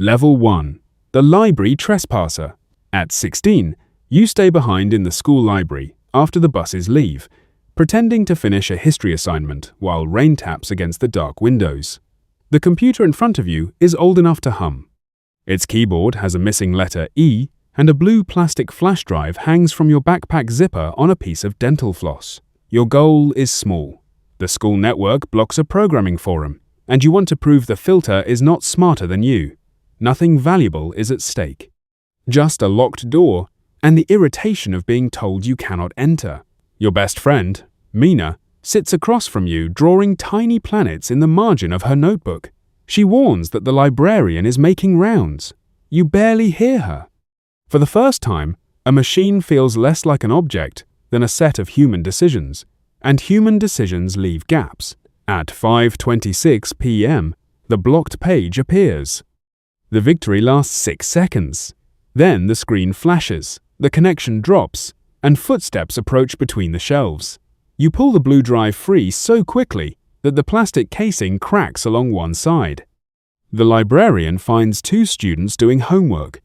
Level 1. The Library Trespasser. At 16, you stay behind in the school library after the buses leave, pretending to finish a history assignment while rain taps against the dark windows. The computer in front of you is old enough to hum. Its keyboard has a missing letter E, and a blue plastic flash drive hangs from your backpack zipper on a piece of dental floss. Your goal is small. The school network blocks a programming forum, and you want to prove the filter is not smarter than you. Nothing valuable is at stake. Just a locked door and the irritation of being told you cannot enter. Your best friend, Mina, sits across from you drawing tiny planets in the margin of her notebook. She warns that the librarian is making rounds. You barely hear her. For the first time, a machine feels less like an object than a set of human decisions, and human decisions leave gaps. At 5:26 p.m., the blocked page appears. The victory lasts 6 seconds. Then the screen flashes, the connection drops, and footsteps approach between the shelves. You pull the blue drive free so quickly that the plastic casing cracks along one side. The librarian finds 2 students doing homework.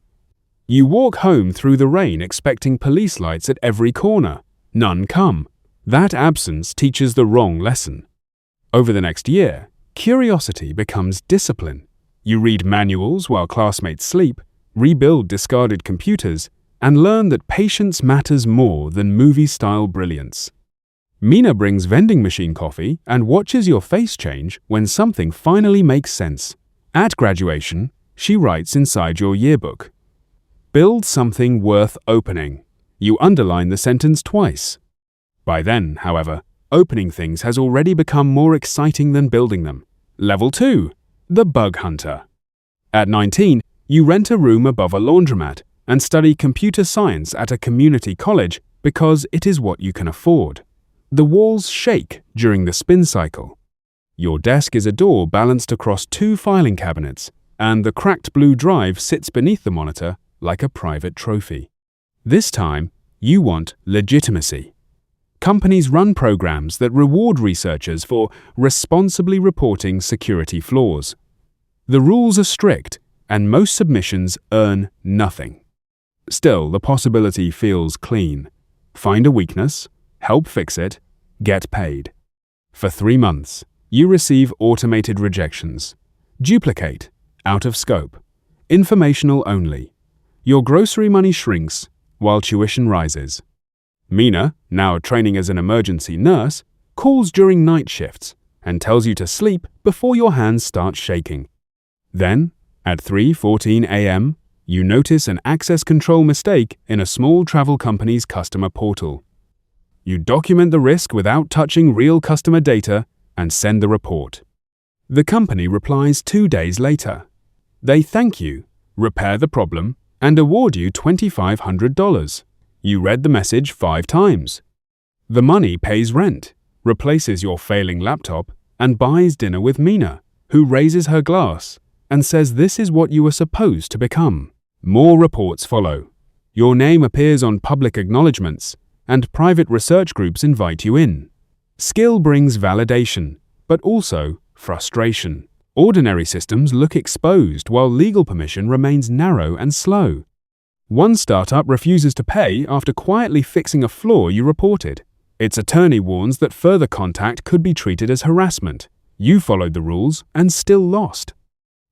You walk home through the rain expecting police lights at every corner. None come. That absence teaches the wrong lesson. Over the next year, curiosity becomes discipline. You read manuals while classmates sleep, rebuild discarded computers, and learn that patience matters more than movie-style brilliance. Mina brings vending machine coffee and watches your face change when something finally makes sense. At graduation, she writes inside your yearbook, "Build something worth opening." You underline the sentence twice. By then, however, opening things has already become more exciting than building them. Level 2. The Bug Hunter. At 19, you rent a room above a laundromat and study computer science at a community college because it is what you can afford. The walls shake during the spin cycle. Your desk is a door balanced across 2 filing cabinets, and the cracked blue drive sits beneath the monitor like a private trophy. This time, you want legitimacy. Companies run programs that reward researchers for responsibly reporting security flaws. The rules are strict, and most submissions earn nothing. Still, the possibility feels clean. Find a weakness, help fix it, get paid. For 3 months, you receive automated rejections. Duplicate, out of scope, informational only. Your grocery money shrinks while tuition rises. Mina, now training as an emergency nurse, calls during night shifts and tells you to sleep before your hands start shaking. Then, at 3:14 a.m., you notice an access control mistake in a small travel company's customer portal. You document the risk without touching real customer data and send the report. The company replies 2 days later. They thank you, repair the problem, and award you $2,500. You read the message 5 times. The money pays rent, replaces your failing laptop, and buys dinner with Mina, who raises her glass and says this is what you were supposed to become. More reports follow. Your name appears on public acknowledgements, and private research groups invite you in. Skill brings validation, but also frustration. Ordinary systems look exposed while legal permission remains narrow and slow. One startup refuses to pay after quietly fixing a flaw you reported. Its attorney warns that further contact could be treated as harassment. You followed the rules and still lost.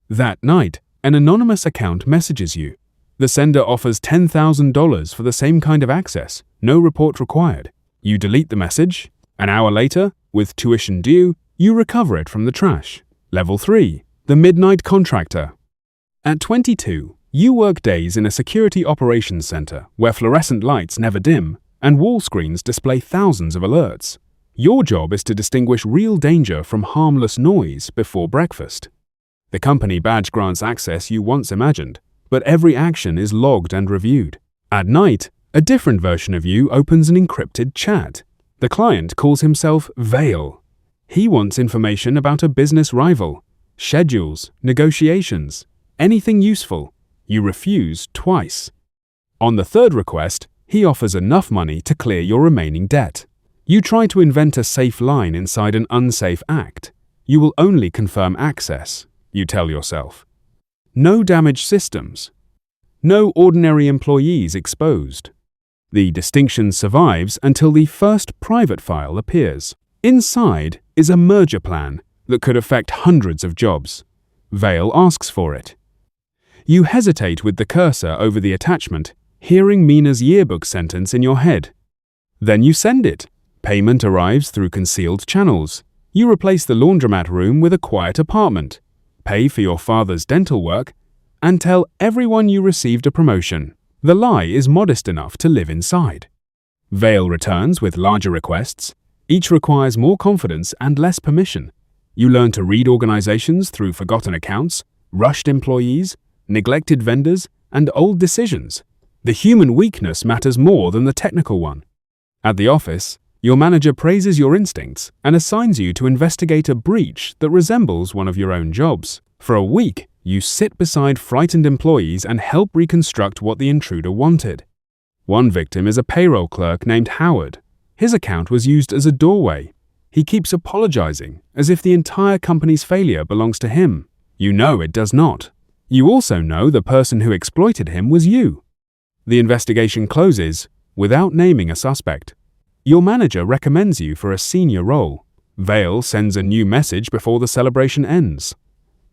That night, an anonymous account messages you. The sender offers $10,000 for the same kind of access, no report required. You delete the message. An hour later, with tuition due, you recover it from the trash. Level 3. The Midnight Contractor. At 22, you work days in a security operations center where fluorescent lights never dim and wall screens display thousands of alerts. Your job is to distinguish real danger from harmless noise before breakfast. The company badge grants access you once imagined, but every action is logged and reviewed. At night, a different version of you opens an encrypted chat. The client calls himself Vale. He wants information about a business rival, schedules, negotiations, anything useful. You refuse twice. On the 3rd request, he offers enough money to clear your remaining debt. You try to invent a safe line inside an unsafe act. You will only confirm access, you tell yourself. No damaged systems. No ordinary employees exposed. The distinction survives until the first private file appears. Inside is a merger plan that could affect hundreds of jobs. Vale asks for it. You hesitate with the cursor over the attachment, hearing Mina's yearbook sentence in your head. Then you send it. Payment arrives through concealed channels. You replace the laundromat room with a quiet apartment, pay for your father's dental work, and tell everyone you received a promotion. The lie is modest enough to live inside. Vale returns with larger requests. Each requires more confidence and less permission. You learn to read organizations through forgotten accounts, rushed employees, neglected vendors, and old decisions. The human weakness matters more than the technical one. At the office, your manager praises your instincts and assigns you to investigate a breach that resembles one of your own jobs. For a week, you sit beside frightened employees and help reconstruct what the intruder wanted. One victim is a payroll clerk named Howard. His account was used as a doorway. He keeps apologizing, as if the entire company's failure belongs to him. You know it does not. You also know the person who exploited him was you. The investigation closes without naming a suspect. Your manager recommends you for a senior role. Vale sends a new message before the celebration ends.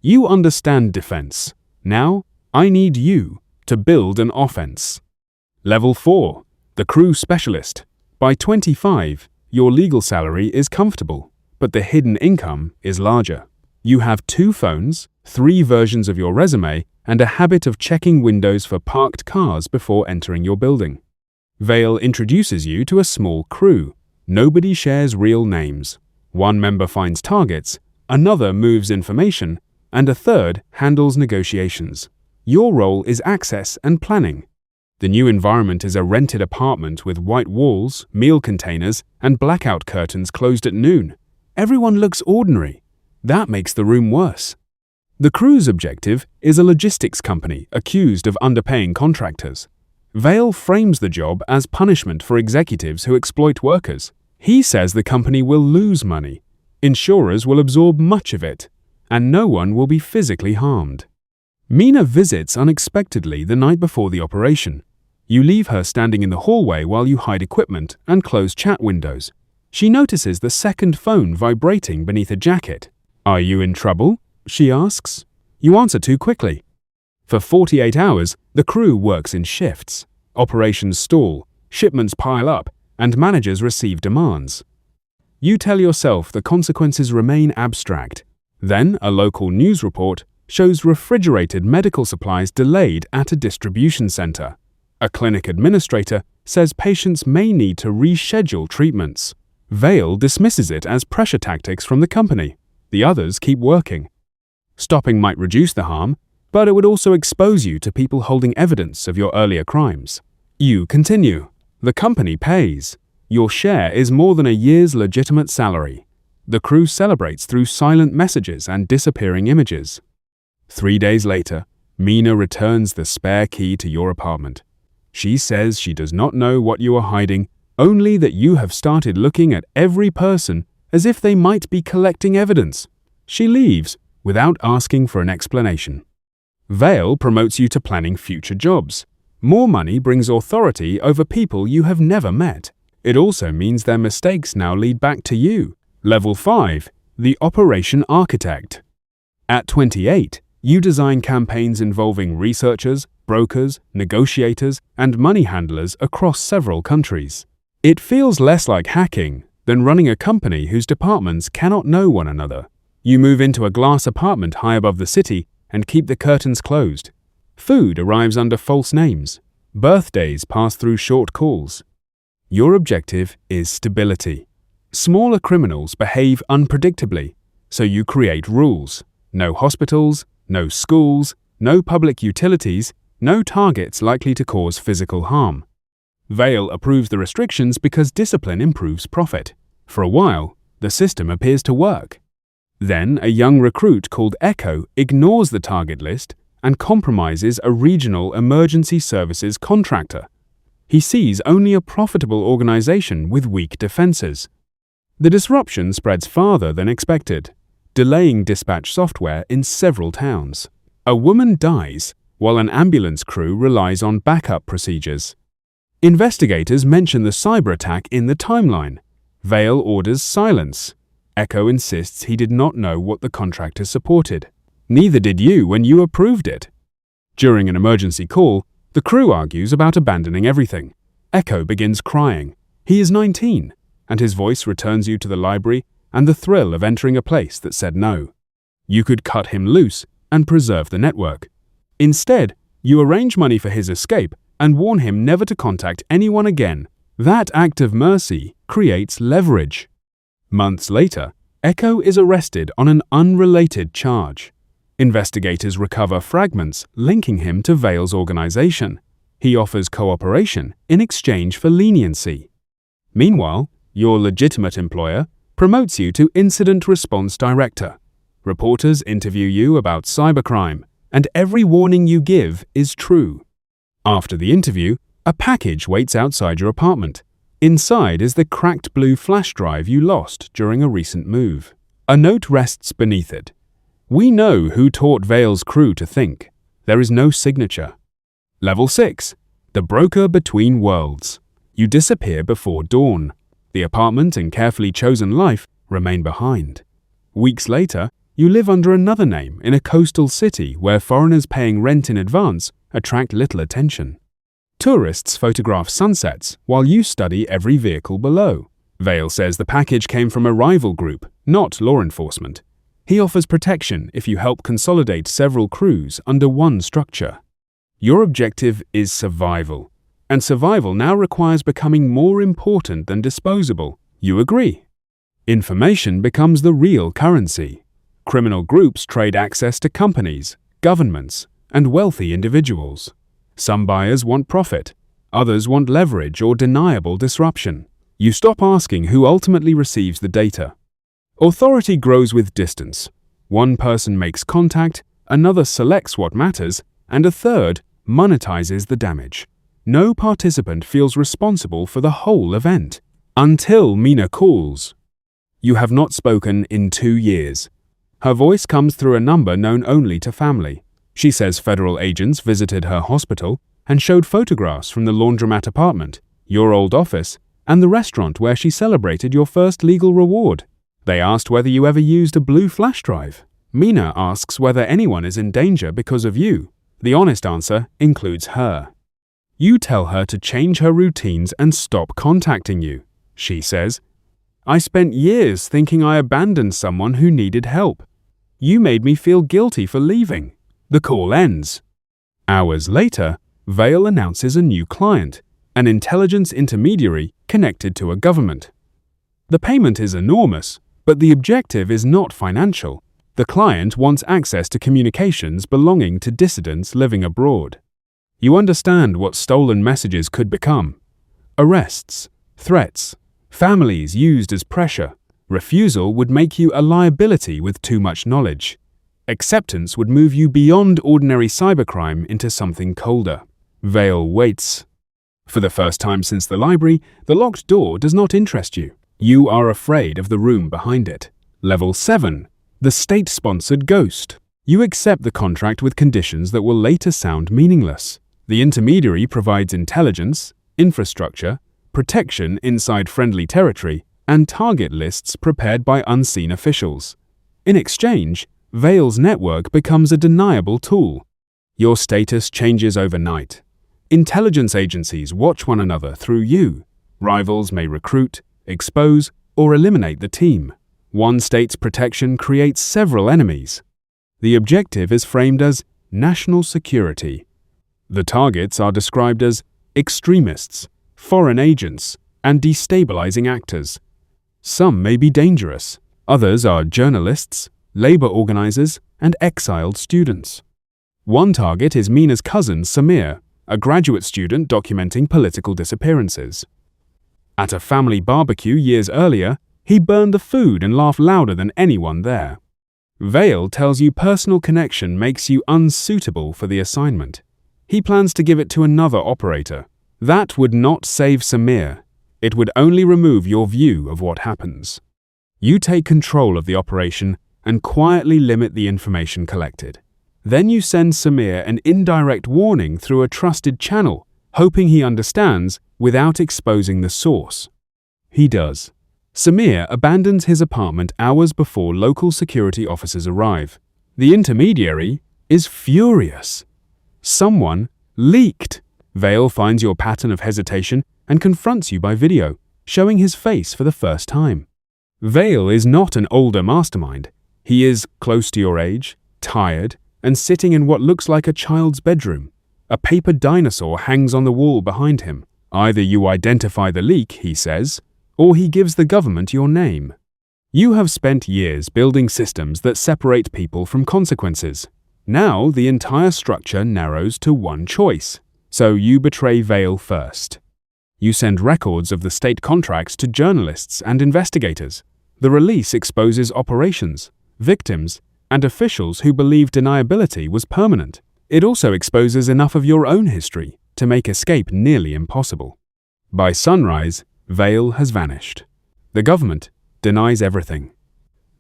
You understand defense. Now, I need you to build an offense. Level 4. The Crew Specialist. By 25, your legal salary is comfortable, but the hidden income is larger. You have 2 phones, 3 versions of your resume, and a habit of checking windows for parked cars before entering your building. Vale introduces you to a small crew. Nobody shares real names. One member finds targets, another moves information, and a third handles negotiations. Your role is access and planning. The new environment is a rented apartment with white walls, meal containers, and blackout curtains closed at noon. Everyone looks ordinary. That makes the room worse. The crew's objective is a logistics company accused of underpaying contractors. Vale frames the job as punishment for executives who exploit workers. He says the company will lose money, insurers will absorb much of it, and no one will be physically harmed. Mina visits unexpectedly the night before the operation. You leave her standing in the hallway while you hide equipment and close chat windows. She notices the second phone vibrating beneath a jacket. "Are you in trouble?" she asks. You answer too quickly. For 48 hours, the crew works in shifts. Operations stall, shipments pile up, and managers receive demands. You tell yourself the consequences remain abstract. Then a local news report shows refrigerated medical supplies delayed at a distribution center. A clinic administrator says patients may need to reschedule treatments. Vale dismisses it as pressure tactics from the company. The others keep working. Stopping might reduce the harm, but it would also expose you to people holding evidence of your earlier crimes. You continue. The company pays. Your share is more than a year's legitimate salary. The crew celebrates through silent messages and disappearing images. 3 days later, Mina returns the spare key to your apartment. She says she does not know what you are hiding, only that you have started looking at every person as if they might be collecting evidence. She leaves without asking for an explanation. Vale promotes you to planning future jobs. More money brings authority over people you have never met. It also means their mistakes now lead back to you. Level 5. The Operation Architect. At 28, you design campaigns involving researchers, brokers, negotiators, and money handlers across several countries. It feels less like hacking than running a company whose departments cannot know one another. You move into a glass apartment high above the city and keep the curtains closed. Food arrives under false names. Birthdays pass through short calls. Your objective is stability. Smaller criminals behave unpredictably, so you create rules. No hospitals, no schools, no public utilities, no targets likely to cause physical harm. Vale approves the restrictions because discipline improves profit. For a while, the system appears to work. Then a young recruit called Echo ignores the target list and compromises a regional emergency services contractor. He sees only a profitable organization with weak defenses. The disruption spreads farther than expected, delaying dispatch software in several towns. A woman dies while an ambulance crew relies on backup procedures. Investigators mention the cyber attack in the timeline. Vale orders silence. Echo insists he did not know what the contractor supported. Neither did you when you approved it. During an emergency call, the crew argues about abandoning everything. Echo begins crying. He is 19, and his voice returns you to the library and the thrill of entering a place that said no. You could cut him loose and preserve the network. Instead, you arrange money for his escape and warn him never to contact anyone again. That act of mercy creates leverage. Months later, Echo is arrested on an unrelated charge. Investigators recover fragments linking him to Vale's organization. He offers cooperation in exchange for leniency. Meanwhile, your legitimate employer promotes you to Incident Response Director. Reporters interview you about cybercrime, and every warning you give is true. After the interview, a package waits outside your apartment. Inside is the cracked blue flash drive you lost during a recent move. A note rests beneath it. We know who taught Vale's crew to think. There is no signature. Level 6. The broker between worlds. You disappear before dawn. The apartment and carefully chosen life remain behind. Weeks later, you live under another name in a coastal city where foreigners paying rent in advance attract little attention. Tourists photograph sunsets while you study every vehicle below. Vale says the package came from a rival group, not law enforcement. He offers protection if you help consolidate several crews under one structure. Your objective is survival, and survival now requires becoming more important than disposable. You agree? Information becomes the real currency. Criminal groups trade access to companies, governments, and wealthy individuals. Some buyers want profit, others want leverage or deniable disruption. You stop asking who ultimately receives the data. Authority grows with distance. One person makes contact, another selects what matters, and a third monetizes the damage. No participant feels responsible for the whole event. Until Mina calls. You have not spoken in 2 years. Her voice comes through a number known only to family. She says federal agents visited her hospital and showed photographs from the laundromat apartment, your old office, and the restaurant where she celebrated your first legal reward. They asked whether you ever used a blue flash drive. Mina asks whether anyone is in danger because of you. The honest answer includes her. You tell her to change her routines and stop contacting you. She says, I spent years thinking I abandoned someone who needed help. You made me feel guilty for leaving. The call ends. Hours later, Vale announces a new client, an intelligence intermediary connected to a government. The payment is enormous, but the objective is not financial. The client wants access to communications belonging to dissidents living abroad. You understand what stolen messages could become. Arrests, threats, families used as pressure. Refusal would make you a liability with too much knowledge. Acceptance would move you beyond ordinary cybercrime into something colder. Vale waits. For the first time since the library, the locked door does not interest you. You are afraid of the room behind it. Level 7. The state-sponsored ghost. You accept the contract with conditions that will later sound meaningless. The intermediary provides intelligence, infrastructure, protection inside friendly territory, and target lists prepared by unseen officials. In exchange, Vale's network becomes a deniable tool. Your status changes overnight. Intelligence agencies watch one another through you. Rivals may recruit, expose, or eliminate the team. One state's protection creates several enemies. The objective is framed as national security. The targets are described as extremists, foreign agents, and destabilizing actors. Some may be dangerous. Others are journalists, labor organizers, and exiled students. One target is Mina's cousin, Samir, a graduate student documenting political disappearances. At a family barbecue years earlier, he burned the food and laughed louder than anyone there. Vale tells you personal connection makes you unsuitable for the assignment. He plans to give it to another operator. That would not save Samir. It would only remove your view of what happens. You take control of the operation and quietly limit the information collected. Then you send Samir an indirect warning through a trusted channel, hoping he understands without exposing the source. He does. Samir abandons his apartment hours before local security officers arrive. The intermediary is furious. Someone leaked. Vale finds your pattern of hesitation and confronts you by video, showing his face for the first time. Vale is not an older mastermind. He is close to your age, tired, and sitting in what looks like a child's bedroom. A paper dinosaur hangs on the wall behind him. Either you identify the leak, he says, or he gives the government your name. You have spent years building systems that separate people from consequences. Now the entire structure narrows to one choice, so you betray Vale first. You send records of the state contracts to journalists and investigators. The release exposes operations, victims, and officials who believe deniability was permanent. It also exposes enough of your own history to make escape nearly impossible. By sunrise, Vale has vanished. The government denies everything.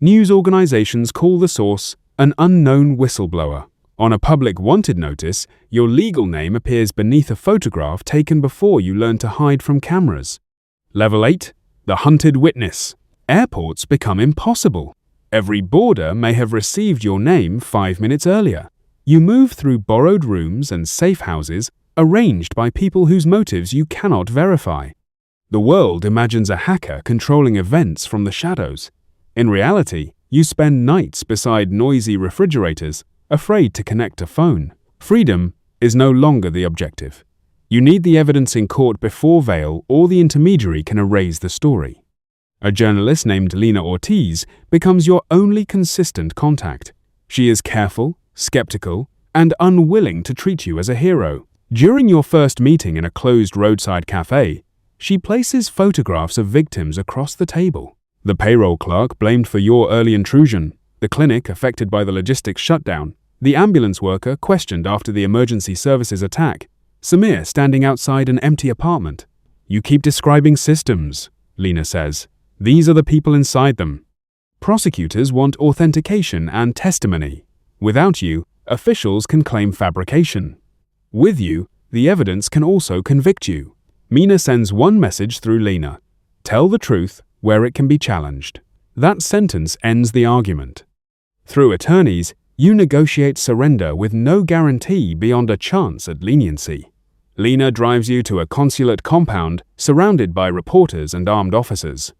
News organizations call the source an unknown whistleblower. On a public wanted notice, your legal name appears beneath a photograph taken before you learn to hide from cameras. Level 8. The hunted witness. Airports become impossible. Every boarder may have received your name 5 minutes earlier. You move through borrowed rooms and safe houses arranged by people whose motives you cannot verify. The world imagines a hacker controlling events from the shadows. In reality, you spend nights beside noisy refrigerators, afraid to connect a phone. Freedom is no longer the objective. You need the evidence in court before Vale or the intermediary can erase the story. A journalist named Lena Ortiz becomes your only consistent contact. She is careful, skeptical, and unwilling to treat you as a hero. During your first meeting in a closed roadside cafe, she places photographs of victims across the table. The payroll clerk blamed for your early intrusion, the clinic affected by the logistics shutdown, the ambulance worker questioned after the emergency services attack, Samir standing outside an empty apartment. You keep describing systems, Lena says. These are the people inside them. Prosecutors want authentication and testimony. Without you, officials can claim fabrication. With you, the evidence can also convict you. Mina sends one message through Lena. Tell the truth where it can be challenged. That sentence ends the argument. Through attorneys, you negotiate surrender with no guarantee beyond a chance at leniency. Lena drives you to a consulate compound surrounded by reporters and armed officers.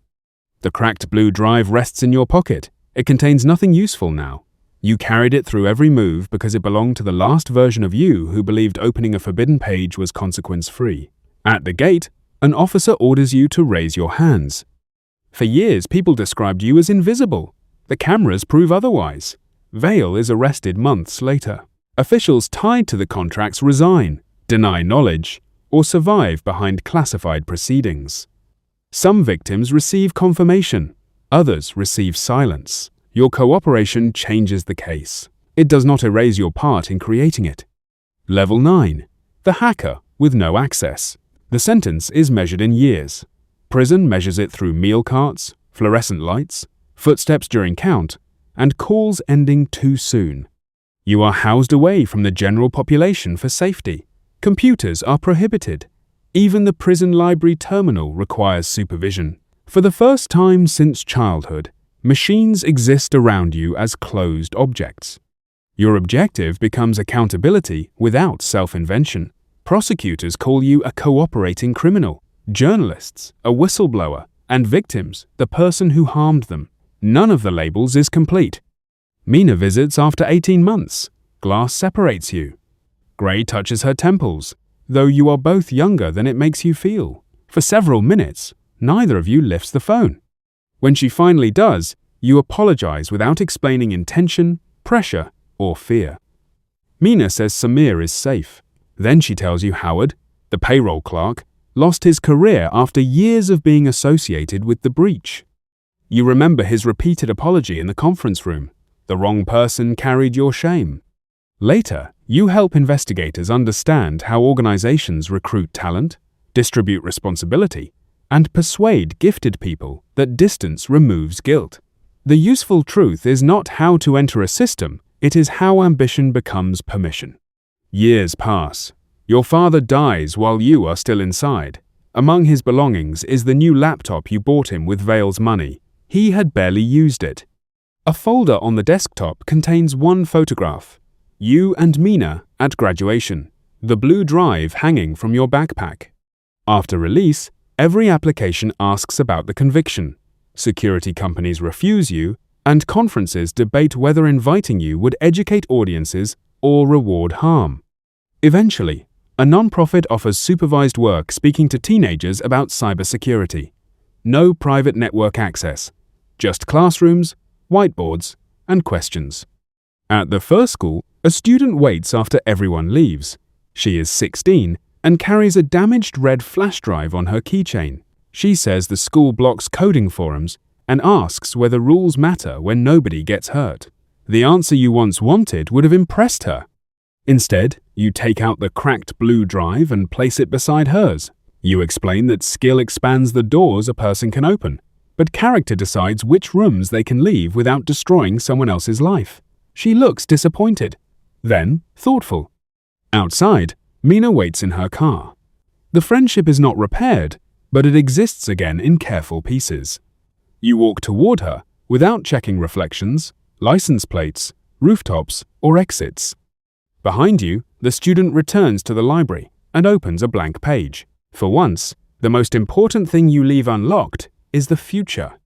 The cracked blue drive rests in your pocket. It contains nothing useful now. You carried it through every move because it belonged to the last version of you who believed opening a forbidden page was consequence-free. At the gate, an officer orders you to raise your hands. For years, people described you as invisible. The cameras prove otherwise. Vale is arrested months later. Officials tied to the contracts resign, deny knowledge, or survive behind classified proceedings. Some victims receive confirmation. Others receive silence. Your cooperation changes the case. It does not erase your part in creating it. Level 9. The hacker with no access. The sentence is measured in years. Prison measures it through meal carts, fluorescent lights, footsteps during count, and calls ending too soon. You are housed away from the general population for safety. Computers are prohibited. Even the prison library terminal requires supervision. For the first time since childhood, machines exist around you as closed objects. Your objective becomes accountability without self-invention. Prosecutors call you a cooperating criminal, journalists, a whistleblower, and victims, the person who harmed them. None of the labels is complete. Mina visits after 18 months. Glass separates you. Gray touches her temples, though you are both younger than it makes you feel. For several minutes, neither of you lifts the phone. When she finally does, you apologize without explaining intention, pressure, or fear. Mina says Samir is safe. Then she tells you Howard, the payroll clerk, lost his career after years of being associated with the breach. You remember his repeated apology in the conference room. The wrong person carried your shame. Later, you help investigators understand how organizations recruit talent, distribute responsibility, and persuade gifted people that distance removes guilt. The useful truth is not how to enter a system, It is how ambition becomes permission. Years pass. Your father dies while you are still inside. Among his belongings is the new laptop you bought him with Vale's money. He had barely used it. A folder on the desktop contains one photograph. You and Mina at graduation. The blue drive hanging from your backpack. After release, every application asks about the conviction. Security companies refuse you, and conferences debate whether inviting you would educate audiences or reward harm. Eventually, a nonprofit offers supervised work speaking to teenagers about cybersecurity. No private network access, just classrooms, whiteboards, and questions. At the first school, a student waits after everyone leaves. She is 16 and carries a damaged red flash drive on her keychain. She says the school blocks coding forums and asks whether rules matter when nobody gets hurt. The answer you once wanted would have impressed her. Instead, you take out the cracked blue drive and place it beside hers. You explain that skill expands the doors a person can open, but character decides which rooms they can leave without destroying someone else's life. She looks disappointed, then thoughtful. Outside, Mina waits in her car. The friendship is not repaired, but it exists again in careful pieces. You walk toward her without checking reflections, license plates, rooftops, or exits. Behind you, the student returns to the library and opens a blank page. For once, the most important thing you leave unlocked is the future.